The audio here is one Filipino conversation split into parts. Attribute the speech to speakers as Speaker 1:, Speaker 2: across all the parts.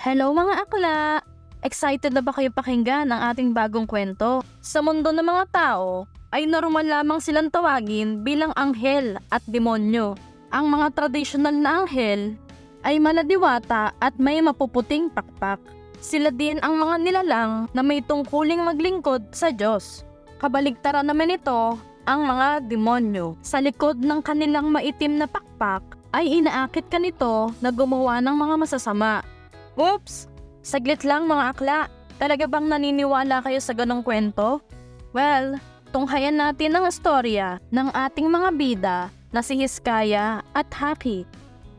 Speaker 1: Hello mga akla! Excited na ba kayo pakinggan ang ating bagong kwento? Sa mundo ng mga tao, ay normal lamang silang tawagin bilang anghel at demonyo. Ang mga tradisyonal na anghel ay maladiwata at may mapuputing pakpak. Sila din ang mga nilalang na may tungkuling maglingkod sa Diyos. Kabaligtaran naman ito ang mga demonyo. Sa likod ng kanilang maitim na pakpak ay inaakit ka nito na gumawa ng mga masasama. Oops! Saglit lang mga akla. Talaga bang naniniwala kayo sa ganong kwento? Well, tunghayan natin ang istorya ng ating mga bida na si Hiskaya at Haki,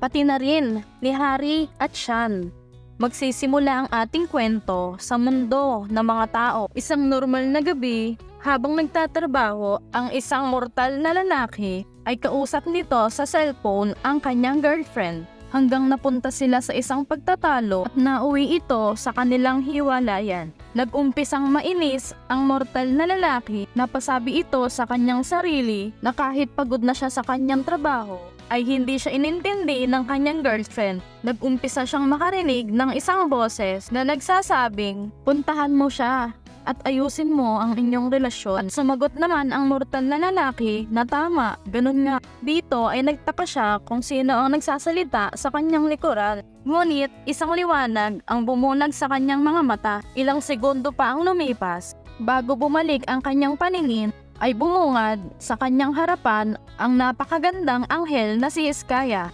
Speaker 1: pati na rin ni Hari at Shan. Magsisimula ang ating kwento sa mundo ng mga tao. Isang normal na gabi, habang nagtatrabaho, ang isang mortal na lalaki ay kausap nito sa cellphone ang kanyang girlfriend. Hanggang napunta sila sa isang pagtatalo at nauwi ito sa kanilang hiwalayan. Nag-umpisang mainis ang mortal na lalaki, napasabi ito sa kanyang sarili na kahit pagod na siya sa kanyang trabaho, ay hindi siya inintindi ng kanyang girlfriend. Nag-umpisa siyang makarinig ng isang boses na nagsasabing, "Puntahan mo siya at ayusin mo ang inyong relasyon." At sumagot naman ang mortal na lalaki na tama, ganun nga. Dito ay nagtaka siya kung sino ang nagsasalita sa kanyang likuran. Ngunit isang liwanag ang bumunag sa kanyang mga mata. Ilang segundo pa ang lumipas bago bumalik ang kanyang paningin, ay bumungad sa kanyang harapan ang napakagandang anghel na si Hiskaya.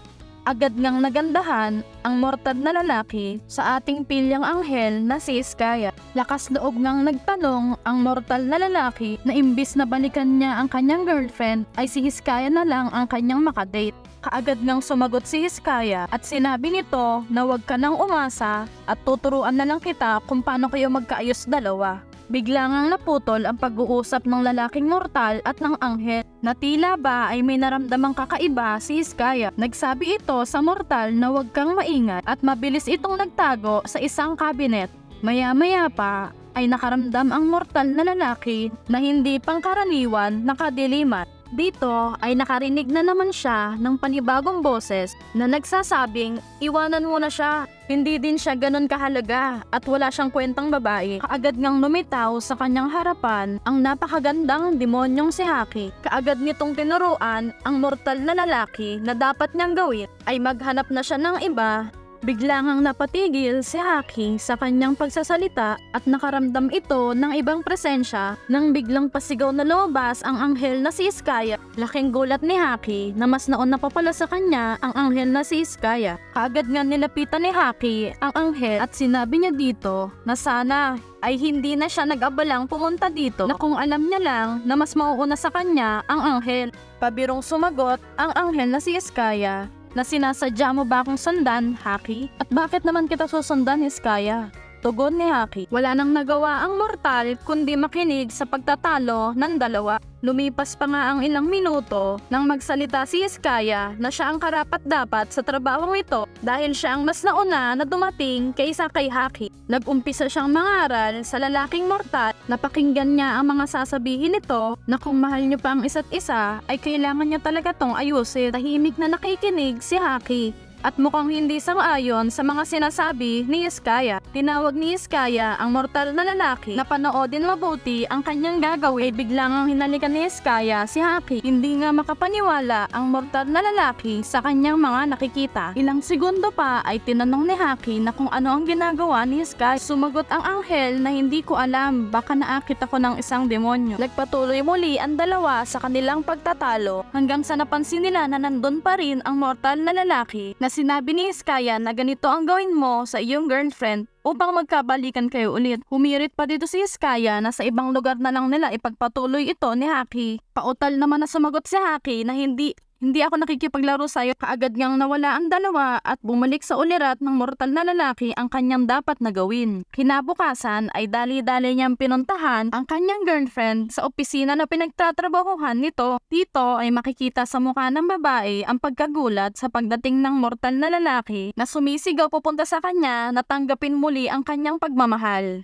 Speaker 1: Agad ngang nagandahan ang mortal na lalaki sa ating pilyang anghel na si Hiskaya. Lakas loob ngang nagtanong ang mortal na lalaki na imbis na balikan niya ang kanyang girlfriend ay si Hiskaya na lang ang kanyang makadate. Kaagad ngang sumagot si Hiskaya at sinabi nito na huwag ka nang umasa at tuturuan na lang kita kung paano kayo magkaayos dalawa. Bigla ngang naputol ang pag-uusap ng lalaking mortal at ng anghel na tila ba ay may naramdamang kakaiba si Hiskaya. Nagsabi ito sa mortal na huwag kang maingat at mabilis itong nagtago sa isang cabinet. Maya-maya pa ay nakaramdam ang mortal na lalaki na hindi pangkaraniwan na kadiliman. Dito ay nakarinig na naman siya ng panibagong boses na nagsasabing, "Iwanan mo na siya. Hindi din siya ganun kahalaga at wala siyang kwentang babae." Kaagad ngang lumitaw sa kanyang harapan ang napakagandang demonyong si Haki. Kaagad nitong tinuruan ang mortal na lalaki na dapat niyang gawin ay maghanap na siya ng iba. Bigla ngang napatigil si Haki sa kanyang pagsasalita at nakaramdam ito ng ibang presensya nang biglang pasigaw na lumabas ang anghel na si Hiskaya. Laking gulat ni Haki na mas nauna pa pala sa kanya ang anghel na si Hiskaya. Kaagad nga nilapitan ni Haki ang anghel at sinabi niya dito na sana ay hindi na siya nag-abalang pumunta dito na kung alam niya lang na mas mauuna sa kanya ang anghel. Pabirong sumagot ang anghel na si Hiskaya na sinasadya mo ba akong sundan, Haki? At bakit naman kita susundan, Hiskaya? Tugon ni Haki. Wala nang nagawa ang mortal kundi makinig sa pagtatalo ng dalawa. Lumipas pa nga ang ilang minuto nang magsalita si Hiskaya na siya ang karapat-dapat sa trabahong ito dahil siya ang mas nauna na dumating kaysa kay Haki. Nag-umpisa siyang mangaral sa lalaking mortal na pakinggan niya ang mga sasabihin nito na kung mahal niyo pa ang isa't isa ay kailangan niya talaga tong ayusin. Tahimik na nakikinig si Haki at mukhang hindi sang-ayon sa mga sinasabi ni Hiskaya. Tinawag ni Hiskaya ang mortal na lalaki na panoodin mabuti ang kanyang gagawin. Biglang ang hinalikan ni Hiskaya si Haki. Hindi nga makapaniwala ang mortal na lalaki sa kanyang mga nakikita. Ilang segundo pa ay tinanong ni Haki na kung ano ang ginagawa ni Hiskaya. Sumagot ang anghel na hindi ko alam, baka naakit ako ng isang demonyo. Nagpatuloy muli ang dalawa sa kanilang pagtatalo hanggang sa napansin nila na nandun pa rin ang mortal na lalaki na sinabi ni Hiskaya na ganito ang gawin mo sa iyong girlfriend upang magkabalikan kayo ulit. Humirit pa dito si Hiskaya na sa ibang lugar na lang nila ipagpatuloy ito ni Haki. Pautal naman na sumagot si Haki na hindi ako nakikipaglaro sa'yo. Kaagad ngang nawala ang dalawa at bumalik sa ulirat ng mortal na lalaki ang kanyang dapat na gawin. Kinabukasan ay dali-dali niyang pinuntahan ang kanyang girlfriend sa opisina na pinagtatrabahuhan nito. Dito ay makikita sa mukha ng babae ang pagkagulat sa pagdating ng mortal na lalaki na sumisigaw papunta sa kanya na tanggapin muli ang kanyang pagmamahal.